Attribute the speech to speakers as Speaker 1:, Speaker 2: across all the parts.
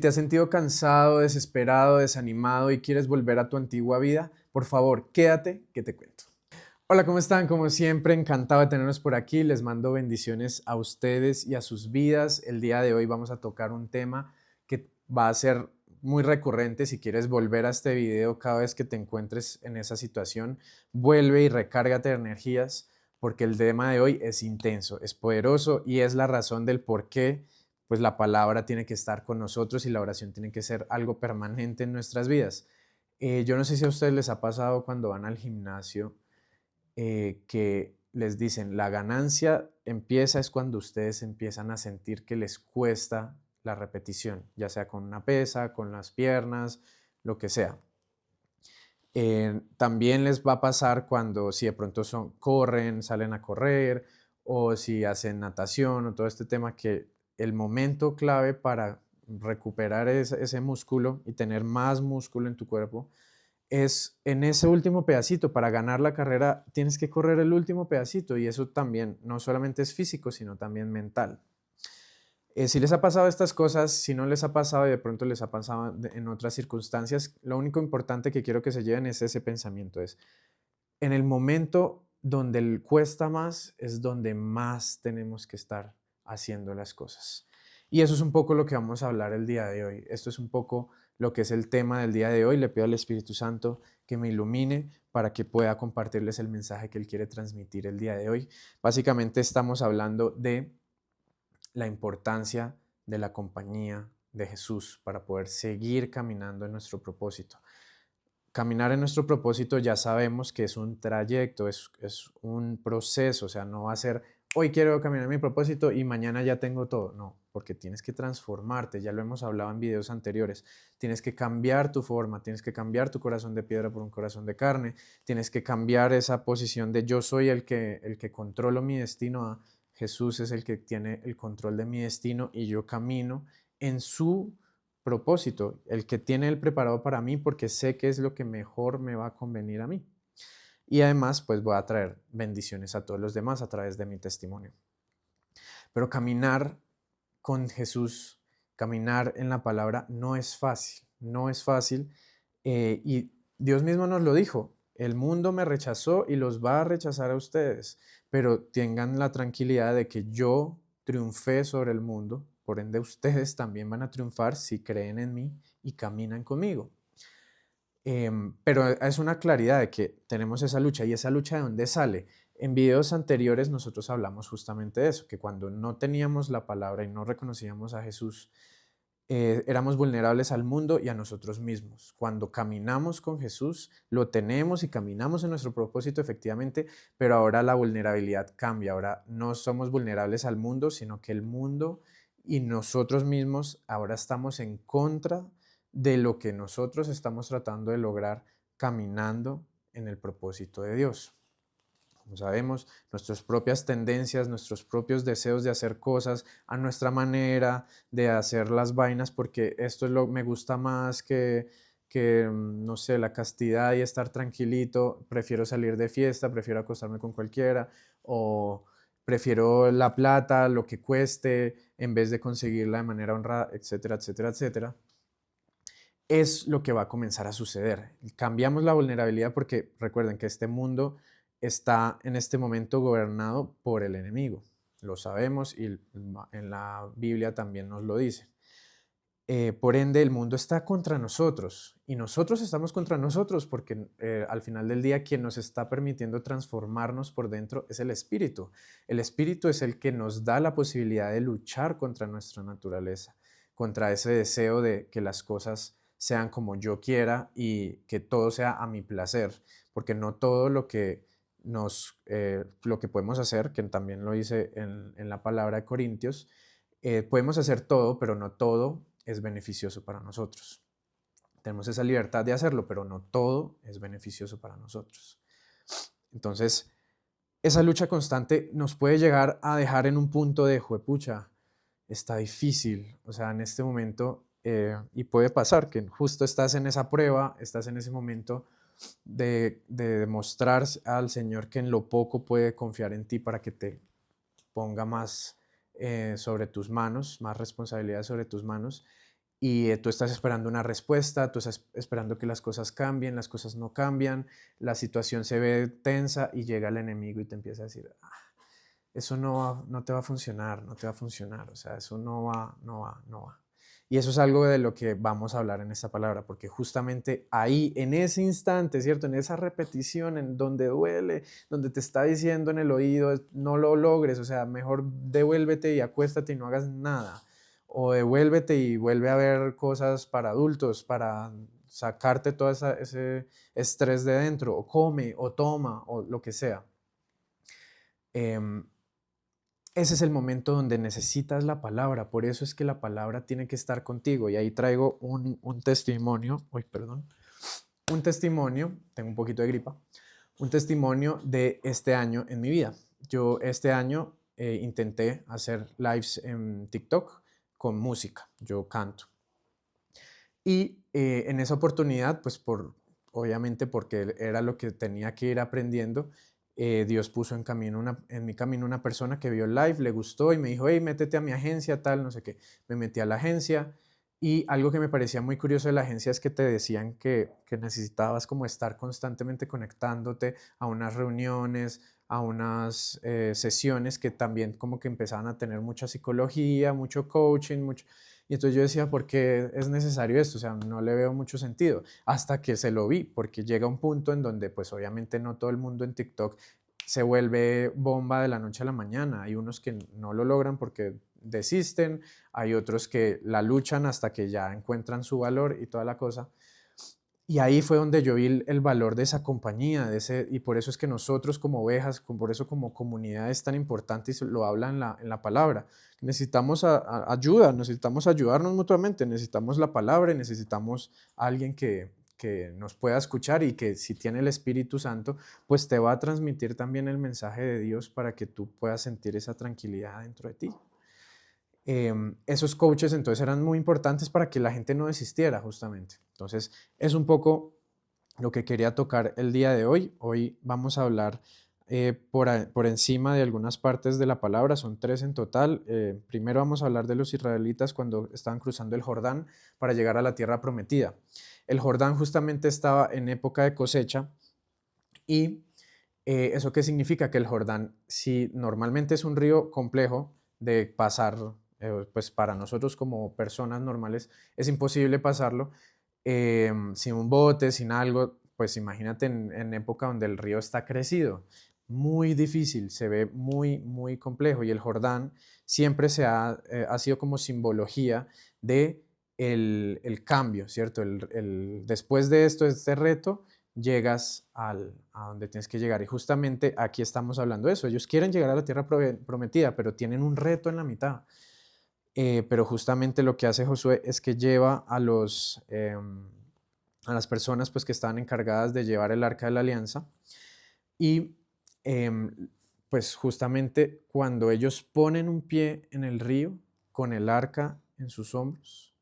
Speaker 1: ¿Te has sentido cansado, desesperado, desanimado y quieres volver a tu antigua vida? Por favor, quédate que te cuento. Hola, ¿cómo están? Como siempre, encantado de tenerlos por aquí. Les mando bendiciones a ustedes y a sus vidas. El día de hoy vamos a tocar un tema que va a ser muy recurrente. Si quieres volver a este video cada vez que te encuentres en esa situación, vuelve y recárgate de energías porque el tema de hoy es intenso, es poderoso y es la razón del por qué pues la palabra tiene que estar con nosotros y la oración tiene que ser algo permanente en nuestras vidas. Yo no sé si a ustedes les ha pasado cuando van al gimnasio que les dicen, la ganancia empieza es cuando ustedes empiezan a sentir que les cuesta la repetición, ya sea con una pesa, con las piernas, lo que sea. También les va a pasar cuando si de pronto corren, salen a correr o si hacen natación o todo este tema que el momento clave para recuperar ese músculo y tener más músculo en tu cuerpo es en ese último pedacito. Para ganar la carrera tienes que correr el último pedacito y eso también no solamente es físico, sino también mental. Si les ha pasado estas cosas, si no les ha pasado y de pronto les ha pasado en otras circunstancias, lo único importante que quiero que se lleven es ese pensamiento, es en el momento donde cuesta más es donde más tenemos que estar haciendo las cosas. Y eso es un poco lo que vamos a hablar el día de hoy. Esto es un poco lo que es el tema del día de hoy. Le pido al Espíritu Santo que me ilumine para que pueda compartirles el mensaje que Él quiere transmitir el día de hoy. Básicamente estamos hablando de la importancia de la compañía de Jesús para poder seguir caminando en nuestro propósito. Caminar en nuestro propósito ya sabemos que es un trayecto, es un proceso, o sea, no va a ser hoy quiero caminar en mi propósito y mañana ya tengo todo, no, porque tienes que transformarte, ya lo hemos hablado en videos anteriores, tienes que cambiar tu forma, tienes que cambiar tu corazón de piedra por un corazón de carne, tienes que cambiar esa posición de yo soy el que controlo mi destino a Jesús es el que tiene el control de mi destino y yo camino en su propósito, el que tiene él preparado para mí porque sé que es lo que mejor me va a convenir a mí. Y además, pues voy a traer bendiciones a todos los demás a través de mi testimonio. Pero caminar con Jesús, caminar en la palabra no es fácil, no es fácil. Y Dios mismo nos lo dijo, el mundo me rechazó y los va a rechazar a ustedes, pero tengan la tranquilidad de que yo triunfé sobre el mundo, por ende ustedes también van a triunfar si creen en mí y caminan conmigo. Pero es una claridad de que tenemos esa lucha y esa lucha de dónde sale. En videos anteriores nosotros hablamos justamente de eso, que cuando no teníamos la palabra y no reconocíamos a Jesús, éramos vulnerables al mundo y a nosotros mismos. Cuando caminamos con Jesús, lo tenemos y caminamos en nuestro propósito efectivamente, pero ahora la vulnerabilidad cambia. Ahora no somos vulnerables al mundo, sino que el mundo y nosotros mismos ahora estamos en contra de lo que nosotros estamos tratando de lograr caminando en el propósito de Dios. Como sabemos, nuestras propias tendencias, nuestros propios deseos de hacer cosas a nuestra manera, de hacer las vainas porque esto es lo me gusta más que no sé, la castidad y estar tranquilito, prefiero salir de fiesta, prefiero acostarme con cualquiera o prefiero la plata, lo que cueste, en vez de conseguirla de manera honrada, etcétera, etcétera, etcétera, es lo que va a comenzar a suceder. Cambiamos la vulnerabilidad porque recuerden que este mundo está en este momento gobernado por el enemigo. Lo sabemos y en la Biblia también nos lo dice. Por ende, el mundo está contra nosotros y nosotros estamos contra nosotros porque al final del día quien nos está permitiendo transformarnos por dentro es el espíritu. El espíritu es el que nos da la posibilidad de luchar contra nuestra naturaleza, contra ese deseo de que las cosas sean como yo quiera y que todo sea a mi placer, porque no todo lo que podemos hacer, que también lo dice en la palabra de Corintios, podemos hacer todo, pero no todo es beneficioso para nosotros. Tenemos esa libertad de hacerlo, pero no todo es beneficioso para nosotros. Entonces, esa lucha constante nos puede llegar a dejar en un punto de juepucha, está difícil, o sea, en este momento, y puede pasar que justo estás en esa prueba, estás en ese momento de demostrar al Señor que en lo poco puede confiar en ti para que te ponga más sobre tus manos, más responsabilidad sobre tus manos. y tú estás esperando una respuesta, tú estás esperando que las cosas cambien, las cosas no cambian, la situación se ve tensa y llega el enemigo y te empieza a decir, "Ah, eso no te va a funcionar, no te va a funcionar, o sea, eso no va, no va, no va". Y eso es algo de lo que vamos a hablar en esta palabra, porque justamente ahí, en ese instante, ¿cierto? En esa repetición, en donde duele, donde te está diciendo en el oído, no lo logres, o sea, mejor devuélvete y acuéstate y no hagas nada. O devuélvete y vuelve a ver cosas para adultos, para sacarte todo ese estrés de dentro, o come, o toma, o lo que sea. Em, Ese es el momento donde necesitas la palabra, por eso es que la palabra tiene que estar contigo. Y ahí traigo un testimonio, uy, perdón, un testimonio, tengo un poquito de gripa, un testimonio de este año en mi vida. Yo este año intenté hacer lives en TikTok con música, yo canto. Y en esa oportunidad, pues obviamente porque era lo que tenía que ir aprendiendo, Dios puso en mi camino una persona que vio el live, le gustó y me dijo, hey, métete a mi agencia, tal, no sé qué. Me metí a la agencia y algo que me parecía muy curioso de la agencia es que te decían que necesitabas como estar constantemente conectándote a unas reuniones, a unas sesiones que también como que empezaban a tener mucha psicología, mucho coaching, mucho. Y entonces yo decía, ¿por qué es necesario esto? O sea, no le veo mucho sentido. Hasta que se lo vi, porque llega un punto en donde, pues obviamente no todo el mundo en TikTok se vuelve bomba de la noche a la mañana. Hay unos que no lo logran porque desisten, hay otros que la luchan hasta que ya encuentran su valor y toda la cosa. Y ahí fue donde yo vi el valor de esa compañía, y por eso es que nosotros como ovejas, por eso como comunidad es tan importante y se lo habla en la palabra. Necesitamos ayuda, necesitamos ayudarnos mutuamente, necesitamos la palabra y necesitamos alguien que nos pueda escuchar y que si tiene el Espíritu Santo, pues te va a transmitir también el mensaje de Dios para que tú puedas sentir esa tranquilidad dentro de ti. Esos coaches entonces eran muy importantes para que la gente no desistiera justamente. Entonces es un poco lo que quería tocar el día de hoy. Hoy vamos a hablar por encima de algunas partes de la palabra, son tres en total. Primero vamos a hablar de los israelitas cuando estaban cruzando el Jordán para llegar a la tierra prometida. El Jordán justamente estaba en época de cosecha y ¿eso qué significa? Que el Jordán, si normalmente es un río complejo de pasar, pues para nosotros como personas normales es imposible pasarlo sin un bote, sin algo, pues imagínate en época donde el río está crecido. Muy difícil, se ve muy, muy complejo y el Jordán siempre ha sido como simbología de el cambio, ¿cierto? Después de esto, este reto, llegas a donde tienes que llegar. Y justamente aquí estamos hablando de eso. Ellos quieren llegar a la tierra prometida, pero tienen un reto en la mitad. Pero justamente lo que hace Josué es que lleva a las personas pues, que estaban encargadas de llevar el arca de la alianza y pues justamente cuando ellos ponen un pie en el río con el arca en sus hombros,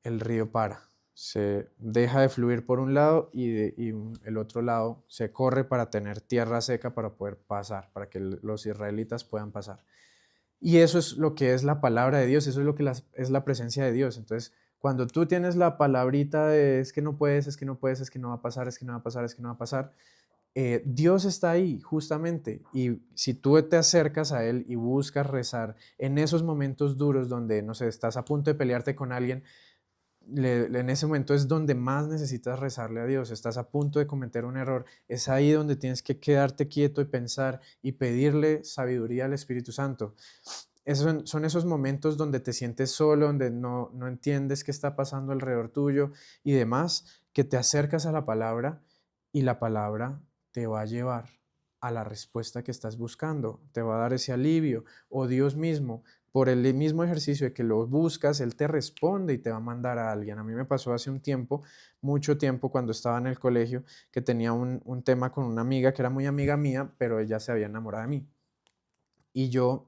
Speaker 1: el río para, se deja de fluir por un lado el otro lado se corre para tener tierra seca para poder pasar, para que los israelitas puedan pasar. Y eso es lo que es la palabra de Dios, eso es lo que es la presencia de Dios. Entonces, cuando tú tienes la palabrita de es que no puedes, es que no puedes, es que no va a pasar, es que no va a pasar, es que no va a pasar, Dios está ahí justamente. Y si tú te acercas a Él y buscas rezar en esos momentos duros donde, no sé, estás a punto de pelearte con alguien, en ese momento es donde más necesitas rezarle a Dios, estás a punto de cometer un error, es ahí donde tienes que quedarte quieto y pensar y pedirle sabiduría al Espíritu Santo. Son esos momentos donde te sientes solo, donde no entiendes qué está pasando alrededor tuyo y demás, que te acercas a la palabra y la palabra te va a llevar a la respuesta que estás buscando, te va a dar ese alivio o Dios mismo, por el mismo ejercicio de que lo buscas, Él te responde y te va a mandar a alguien. A mí me pasó hace un tiempo, mucho tiempo, cuando estaba en el colegio, que tenía un tema con una amiga que era muy amiga mía, pero ella se había enamorado de mí. Y yo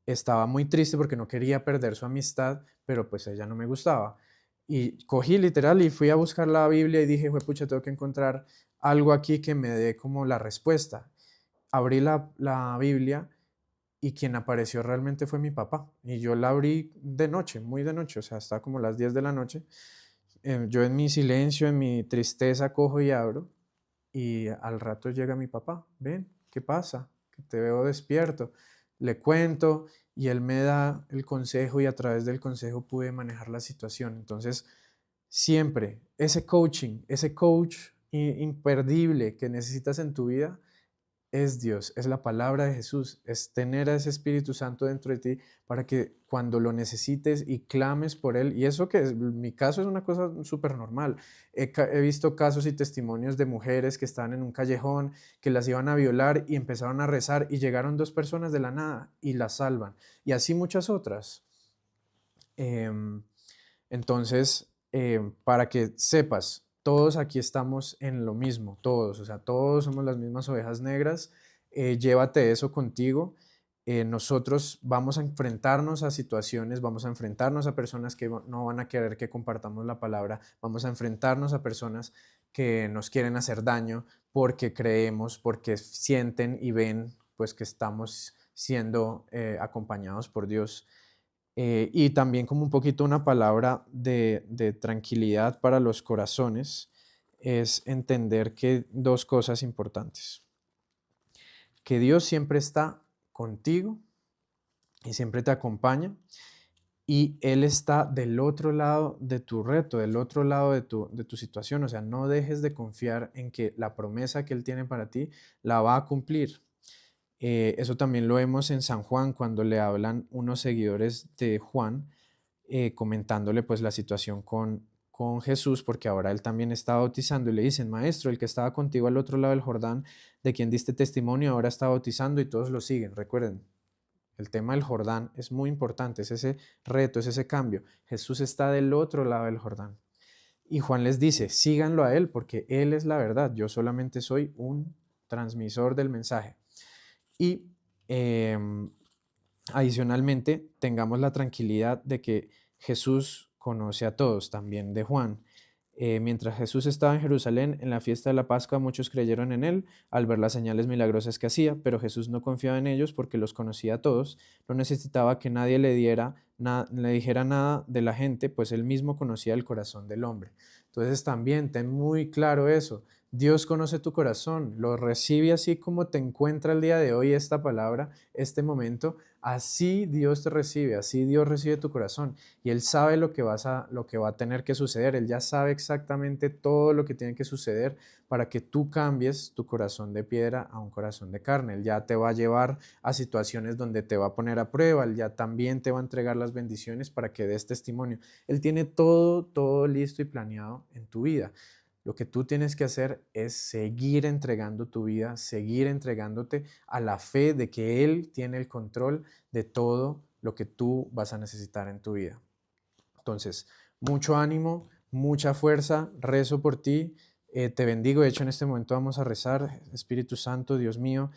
Speaker 1: estaba muy triste porque no quería perder su amistad, pero pues ella no me gustaba. Y cogí literal y fui a buscar la Biblia y dije, pucha, tengo que encontrar algo aquí que me dé como la respuesta. Abrí la Biblia y quien apareció realmente fue mi papá. Y yo la abrí de noche, muy de noche, o sea, estaba como las 10 de la noche. Yo en mi silencio, en mi tristeza, cojo y abro. Y al rato llega mi papá, ven, ¿qué pasa? Que te veo despierto. Le cuento y él me da el consejo y a través del consejo pude manejar la situación. Entonces, siempre ese coaching, ese coach imperdible que necesitas en tu vida es Dios, es la palabra de Jesús, es tener a ese Espíritu Santo dentro de ti para que cuando lo necesites y clames por Él, y eso que es, mi caso es una cosa súper normal. He visto casos y testimonios de mujeres que estaban en un callejón, que las iban a violar y empezaron a rezar y llegaron dos personas de la nada y las salvan, y así muchas otras. Em, para que sepas, todos aquí estamos en lo mismo, todos, o sea, todos somos las mismas ovejas negras. Llévate eso contigo. Nosotros vamos a enfrentarnos a situaciones, vamos a enfrentarnos a personas que no van a querer que compartamos la palabra, vamos a enfrentarnos a personas que nos quieren hacer daño porque creemos, porque sienten y ven pues que estamos siendo acompañados por Dios. Y también como un poquito una palabra de tranquilidad para los corazones es entender que dos cosas importantes, que Dios siempre está contigo y siempre te acompaña y Él está del otro lado de tu reto, del otro lado de tu situación. O sea, no dejes de confiar en que la promesa que Él tiene para ti la va a cumplir. Eso también lo vemos en San Juan cuando le hablan unos seguidores de Juan comentándole pues la situación con Jesús, porque ahora él también está bautizando y le dicen, maestro, el que estaba contigo al otro lado del Jordán, de quien diste testimonio, ahora está bautizando y todos lo siguen. Recuerden, el tema del Jordán es muy importante, es ese reto, es ese cambio. Jesús está del otro lado del Jordán. Y Juan les dice, síganlo a él porque él es la verdad, yo solamente soy un transmisor del mensaje. Y em, adicionalmente, tengamos la tranquilidad de que Jesús conoce a todos, también de Juan. Mientras Jesús estaba en Jerusalén en la fiesta de la Pascua, muchos creyeron en él al ver las señales milagrosas que hacía, pero Jesús no confiaba en ellos porque los conocía a todos, no necesitaba que nadie le dijera nada de la gente, pues él mismo conocía el corazón del hombre. Entonces también ten muy claro eso. Dios conoce tu corazón, lo recibe así como te encuentra el día de hoy esta palabra, este momento, así Dios te recibe, así Dios recibe tu corazón y Él sabe lo que va a tener que suceder, Él ya sabe exactamente todo lo que tiene que suceder para que tú cambies tu corazón de piedra a un corazón de carne. Él ya te va a llevar a situaciones donde te va a poner a prueba, Él ya también te va a entregar las bendiciones para que des testimonio. Él tiene todo listo y planeado en tu vida. Lo que tú tienes que hacer es seguir entregando tu vida, seguir entregándote a la fe de que Él tiene el control de todo lo que tú vas a necesitar en tu vida. Entonces, mucho ánimo, mucha fuerza, rezo por ti, te bendigo. De hecho, en este momento vamos a rezar, Espíritu Santo, Dios mío,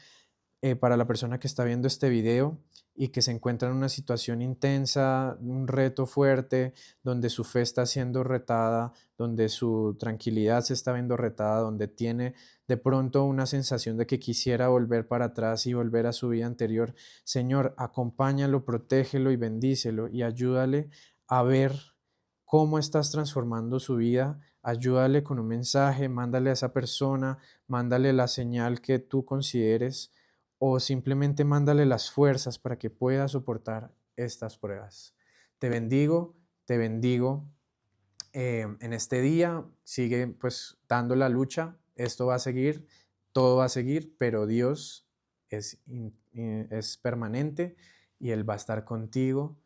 Speaker 1: para la persona que está viendo este video y que se encuentra en una situación intensa, un reto fuerte, donde su fe está siendo retada, donde su tranquilidad se está viendo retada, donde tiene de pronto una sensación de que quisiera volver para atrás y volver a su vida anterior. Señor, acompáñalo, protégelo y bendícelo y ayúdale a ver cómo estás transformando su vida. Ayúdale con un mensaje, mándale a esa persona, mándale la señal que tú consideres o simplemente mándale las fuerzas para que pueda soportar estas pruebas. Te bendigo, te bendigo. En este día sigue pues dando la lucha, esto va a seguir, todo va a seguir, pero Dios es permanente y Él va a estar contigo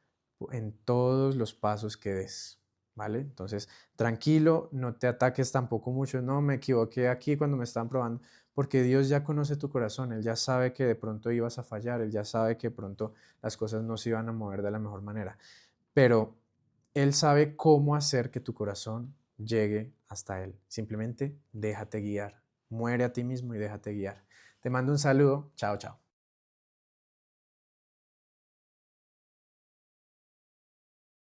Speaker 1: en todos los pasos que des, ¿vale? Entonces, tranquilo, no te ataques tampoco mucho, no, me equivoqué aquí cuando me estaban probando, porque Dios ya conoce tu corazón, Él ya sabe que de pronto ibas a fallar, Él ya sabe que de pronto las cosas no se iban a mover de la mejor manera, pero Él sabe cómo hacer que tu corazón llegue hasta Él. Simplemente déjate guiar, muere a ti mismo y déjate guiar. Te mando un saludo, chao, chao.